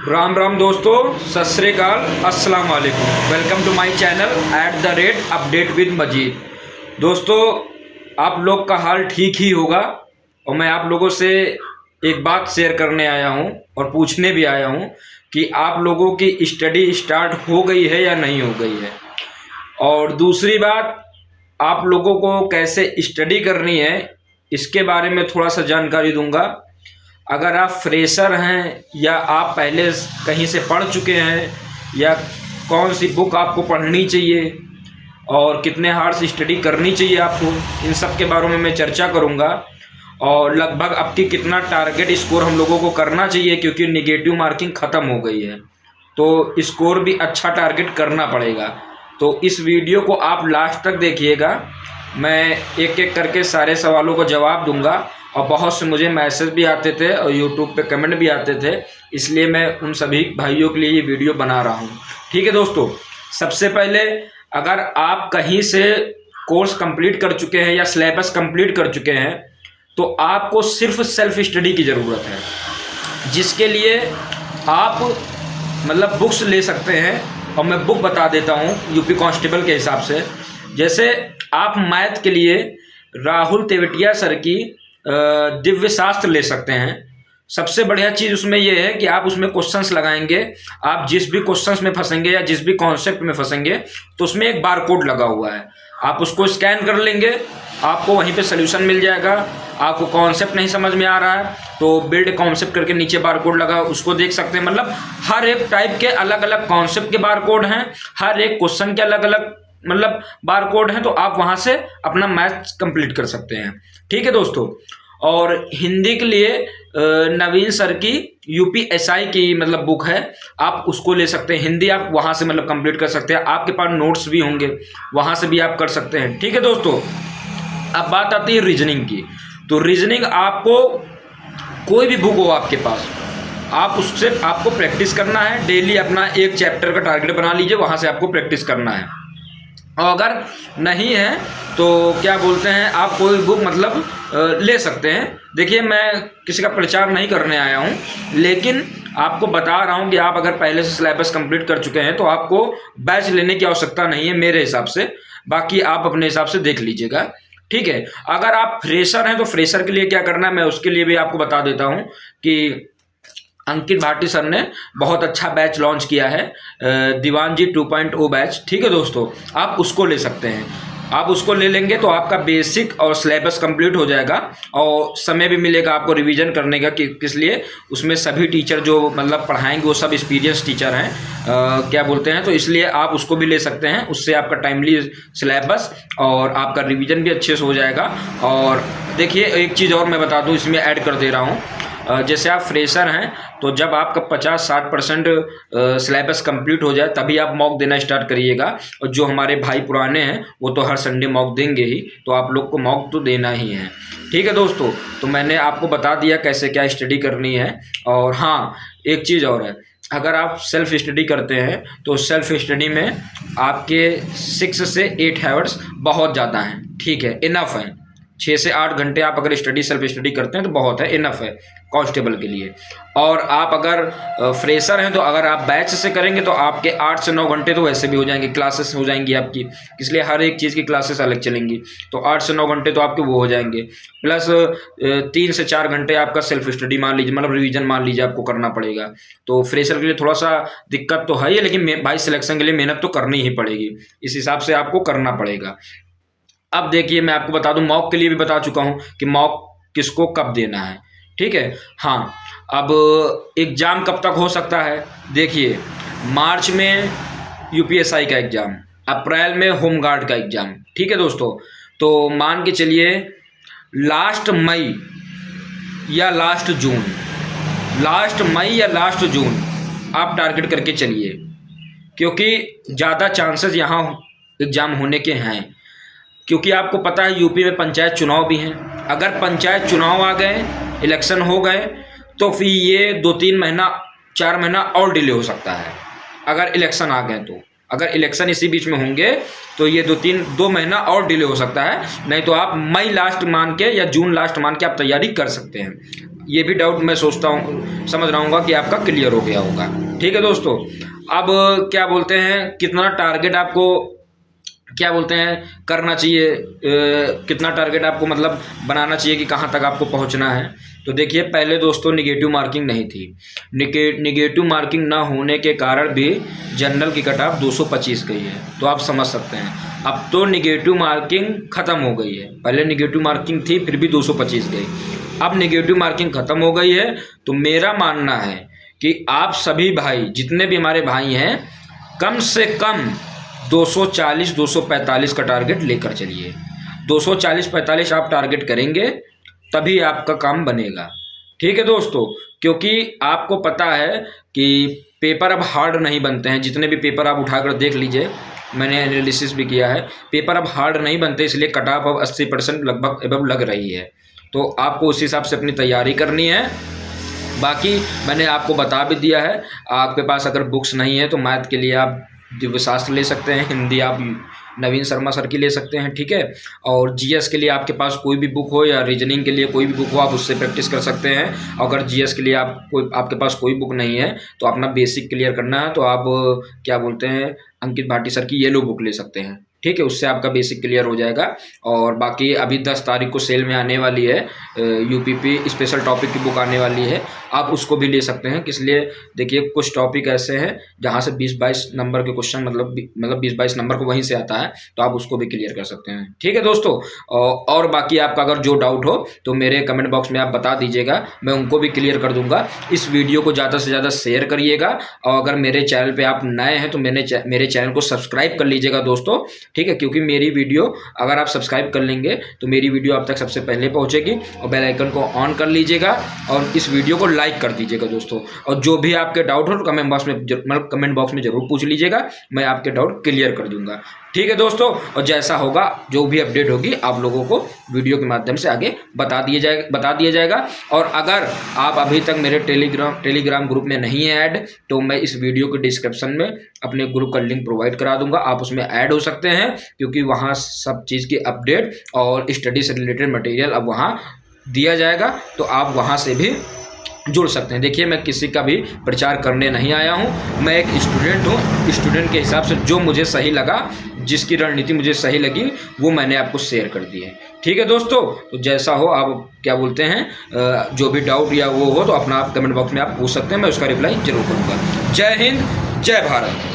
राम राम दोस्तों, सत श्री अकाल, अस्सलाम वालेकुम। Welcome to my channel @update with Majid. दोस्तों, आप लोग का हाल ठीक ही होगा और मैं आप लोगों से एक बात शेयर करने आया हूं और पूछने भी आया हूं कि आप लोगों की स्टडी स्टार्ट हो गई है या नहीं हो गई है। और दूसरी बात, आप लोगों को कैसे स्टडी करनी है इसके बारे में थोड़ा सा जानकारी दूंगा। अगर आप फ्रेशर हैं या आप पहले कहीं से पढ़ चुके हैं या कौन सी बुक आपको पढ़नी चाहिए और कितने हार्ड से स्टडी करनी चाहिए आपको, इन सब के बारे में मैं चर्चा करूंगा। और लगभग अब की कितना टारगेट स्कोर हम लोगों को करना चाहिए, क्योंकि निगेटिव मार्किंग ख़त्म हो गई है तो स्कोर भी अच्छा टारगेट करना पड़ेगा। तो इस वीडियो को आप लास्ट तक देखिएगा, मैं एक एक करके सारे सवालों को जवाब दूंगा। और बहुत से मुझे मैसेज भी आते थे और यूट्यूब पे कमेंट भी आते थे, इसलिए मैं उन सभी भाइयों के लिए ये वीडियो बना रहा हूँ। ठीक है दोस्तों, सबसे पहले अगर आप कहीं से कोर्स कंप्लीट कर चुके हैं या सिलेबस कंप्लीट कर चुके हैं तो आपको सिर्फ सेल्फ स्टडी की ज़रूरत है, जिसके लिए आप मतलब बुक्स ले सकते हैं। और मैं बुक बता देता हूँ यूपी कांस्टेबल के हिसाब से। जैसे आप मैथ के लिए राहुल तेवतिया सर की दिव्य शास्त्र ले सकते हैं। सबसे बढ़िया चीज़ उसमें यह है कि आप उसमें क्वेश्चंस लगाएंगे, आप जिस भी क्वेश्चंस में फंसेंगे या जिस भी कॉन्सेप्ट में फंसेंगे तो उसमें एक बार कोड लगा हुआ है, आप उसको स्कैन कर लेंगे, आपको वहीं पे सोल्यूशन मिल जाएगा। आपको कॉन्सेप्ट नहीं समझ में आ रहा है तो बिल्ड कॉन्सेप्ट करके नीचे बार कोड लगा, उसको देख सकते हैं। मतलब हर एक टाइप के अलग अलग कॉन्सेप्ट के बार कोड हैं, हर एक क्वेश्चन के अलग अलग मतलब बार कोड हैं, तो आप वहाँ से अपना मैथ्स कंप्लीट कर सकते हैं। ठीक है दोस्तों। और हिंदी के लिए नवीन सर की यूपीएसआई की मतलब बुक है, आप उसको ले सकते हैं। हिंदी आप वहाँ से मतलब कंप्लीट कर सकते हैं, आपके पास नोट्स भी होंगे, वहाँ से भी आप कर सकते हैं। ठीक है दोस्तों। अब बात आती है रीजनिंग की। तो रीजनिंग आपको कोई भी बुक हो आपके पास, आप उससे आपको प्रैक्टिस करना है। डेली अपना एक चैप्टर का टारगेट बना लीजिए, वहाँ से आपको प्रैक्टिस करना है। और अगर नहीं है तो क्या बोलते हैं, आप कोई बुक मतलब ले सकते हैं। देखिए, मैं किसी का प्रचार नहीं करने आया हूँ, लेकिन आपको बता रहा हूँ कि आप अगर पहले से सिलेबस कंप्लीट कर चुके हैं तो आपको बैच लेने की आवश्यकता नहीं है मेरे हिसाब से। बाकी आप अपने हिसाब से देख लीजिएगा। ठीक है। अगर आप फ्रेशर हैं तो फ्रेशर के लिए क्या करना है मैं उसके लिए भी आपको बता देता हूँ कि अंकित भाटी सर ने बहुत अच्छा बैच लॉन्च किया है, दीवान जी 2.0 बैच। ठीक है दोस्तों, आप उसको ले सकते हैं। आप उसको ले लेंगे तो आपका बेसिक और सिलेबस कंप्लीट हो जाएगा और समय भी मिलेगा आपको रिवीजन करने का। किस लिए, उसमें सभी टीचर जो मतलब पढ़ाएंगे वो सब एक्सपीरियंस टीचर हैं, क्या बोलते हैं, तो इसलिए आप उसको भी ले सकते हैं। उससे आपका टाइमली सिलेबस और आपका रिवीजन भी अच्छे से हो जाएगा। और देखिए, एक चीज़ और मैं बता दूँ, इसमें ऐड कर दे रहा हूँ। जैसे आप फ्रेशर हैं तो जब आपका 50-60% सिलेबस कंप्लीट हो जाए तभी आप मॉक देना स्टार्ट करिएगा। और जो हमारे भाई पुराने हैं वो तो हर संडे मॉक देंगे ही, तो आप लोग को मॉक तो देना ही है। ठीक है दोस्तों, तो मैंने आपको बता दिया कैसे क्या स्टडी करनी है। और हाँ, एक चीज़ और है, अगर आप सेल्फ स्टडी करते हैं तो सेल्फ स्टडी में आपके 6 से 8 आवर्स बहुत ज़्यादा हैं। ठीक है, इनफ है। 6 से 8 घंटे आप अगर सेल्फ स्टडी करते हैं तो बहुत है, इनफ है कांस्टेबल के लिए। और आप अगर फ्रेशर हैं तो अगर आप बैच से करेंगे तो आपके 8 से 9 घंटे तो वैसे भी हो जाएंगे, क्लासेस हो जाएंगी आपकी, इसलिए हर एक चीज़ की क्लासेस अलग चलेंगी। तो 8 से 9 घंटे तो आपके वो हो जाएंगे, प्लस 3 से 4 घंटे आपका सेल्फ स्टडी मान लीजिए, मतलब रिवीजन मान लीजिए आपको करना पड़ेगा। तो फ्रेशर के लिए थोड़ा सा दिक्कत तो है ही, लेकिन भाई सिलेक्शन के लिए मेहनत तो करनी ही पड़ेगी, इस हिसाब से आपको करना पड़ेगा। अब देखिए, मैं आपको बता दूं, मॉक के लिए भी बता चुका हूं कि मॉक किसको कब देना है। ठीक है। हाँ, अब एग्ज़ाम कब तक हो सकता है, देखिए, मार्च में यूपीएसआई का एग्ज़ाम, अप्रैल में होमगार्ड का एग्ज़ाम। ठीक है दोस्तों, तो मान के चलिए लास्ट मई या लास्ट जून आप टारगेट करके चलिए, क्योंकि ज़्यादा चांसेस यहाँ एग्ज़ाम होने के हैं। क्योंकि आपको पता है यूपी में पंचायत चुनाव भी हैं। अगर पंचायत चुनाव आ गए, इलेक्शन हो गए, तो फिर ये 2-3 महीना 4 महीना और डिले हो सकता है। अगर इलेक्शन आ गए तो, अगर इलेक्शन इसी बीच में होंगे तो ये 2 महीना और डिले हो सकता है। नहीं तो आप मई लास्ट मान के या जून लास्ट मान के आप तैयारी कर सकते हैं। ये भी डाउट मैं सोचता हूँ, समझ रहा हूँ कि आपका क्लियर हो गया होगा। ठीक है दोस्तों, अब क्या बोलते हैं, कितना टारगेट आपको क्या बोलते हैं करना चाहिए, कितना टारगेट आपको मतलब बनाना चाहिए कि कहाँ तक आपको पहुँचना है। तो देखिए, पहले दोस्तों निगेटिव मार्किंग नहीं थी। निगेटिव मार्किंग ना होने के कारण भी जनरल की कट ऑफ 225 गई है। तो आप समझ सकते हैं, अब तो निगेटिव मार्किंग ख़त्म हो गई है। पहले निगेटिव मार्किंग थी फिर भी 225 गई, अब निगेटिव मार्किंग ख़त्म हो गई है। तो मेरा मानना है कि आप सभी भाई, जितने भी हमारे भाई हैं, कम से कम 240-245 का टारगेट लेकर चलिए। 240-45 आप टारगेट करेंगे तभी आपका काम बनेगा। ठीक है दोस्तों, क्योंकि आपको पता है कि पेपर अब हार्ड नहीं बनते हैं। जितने भी पेपर आप उठाकर देख लीजिए, मैंने एनालिसिस भी किया है, पेपर अब हार्ड नहीं बनते, इसलिए कट ऑफ अब 80% लगभग एबव लग रही है। तो आपको उस हिसाब से अपनी तैयारी करनी है। बाकी मैंने आपको बता भी दिया है, आपके पास अगर बुक्स नहीं है तो मैथ के लिए आप दिव्यशास्त्र ले सकते हैं, हिंदी आप नवीन शर्मा सर की ले सकते हैं। ठीक है, और जीएस के लिए आपके पास कोई भी बुक हो या रीजनिंग के लिए कोई भी बुक हो, आप उससे प्रैक्टिस कर सकते हैं। अगर जीएस के लिए आपके पास कोई बुक नहीं है तो अपना बेसिक क्लियर करना है, तो आप क्या बोलते हैं अंकित भाटी सर की येलो बुक ले सकते हैं। ठीक है, उससे आपका बेसिक क्लियर हो जाएगा। और बाकी अभी 10 तारीख को सेल में आने वाली है, यूपीपी स्पेशल टॉपिक की बुक आने वाली है, आप उसको भी ले सकते हैं। किस लिए, देखिए कुछ टॉपिक ऐसे हैं जहाँ से 20-22 नंबर के क्वेश्चन मतलब 20-22 नंबर को वहीं से आता है, तो आप उसको भी क्लियर कर सकते हैं। ठीक है दोस्तों, और बाकी आपका अगर जो डाउट हो तो मेरे कमेंट बॉक्स में आप बता दीजिएगा, मैं उनको भी क्लियर कर दूंगा। इस वीडियो को ज़्यादा से ज़्यादा शेयर करिएगा, और अगर मेरे चैनल पर आप नए हैं तो मेरे चैनल को सब्सक्राइब कर लीजिएगा दोस्तों। ठीक है, क्योंकि मेरी वीडियो अगर आप सब्सक्राइब कर लेंगे तो मेरी वीडियो आप तक सबसे पहले पहुंचेगी। और बेल आइकन को ऑन कर लीजिएगा और इस वीडियो को लाइक कर दीजिएगा दोस्तों। और जो भी आपके डाउट हो तो कमेंट बॉक्स में जरूर पूछ लीजिएगा, मैं आपके डाउट क्लियर कर दूंगा। ठीक है दोस्तों, और जैसा होगा, जो भी अपडेट होगी, आप लोगों को वीडियो के माध्यम से आगे बता दिया जाएगा। और अगर आप अभी तक मेरे टेलीग्राम ग्रुप में नहीं है ऐड, तो मैं इस वीडियो के डिस्क्रिप्शन में अपने ग्रुप का लिंक प्रोवाइड करा दूंगा, आप उसमें ऐड हो सकते हैं। क्योंकि वहाँ सब चीज़ की अपडेट और स्टडी से रिलेटेड मटेरियल अब वहाँ दिया जाएगा, तो आप वहाँ से भी जुड़ सकते हैं। देखिए, मैं किसी का भी प्रचार करने नहीं आया हूँ, मैं एक स्टूडेंट हूँ। स्टूडेंट के हिसाब से जो मुझे सही लगा, जिसकी रणनीति मुझे सही लगी, वो मैंने आपको शेयर कर दी है। ठीक है दोस्तों, तो जैसा हो, आप क्या बोलते हैं, जो भी डाउट या वो हो तो अपना आप कमेंट बॉक्स में आप पूछ सकते हैं, मैं उसका रिप्लाई जरूर करूँगा। जय हिंद, जय भारत।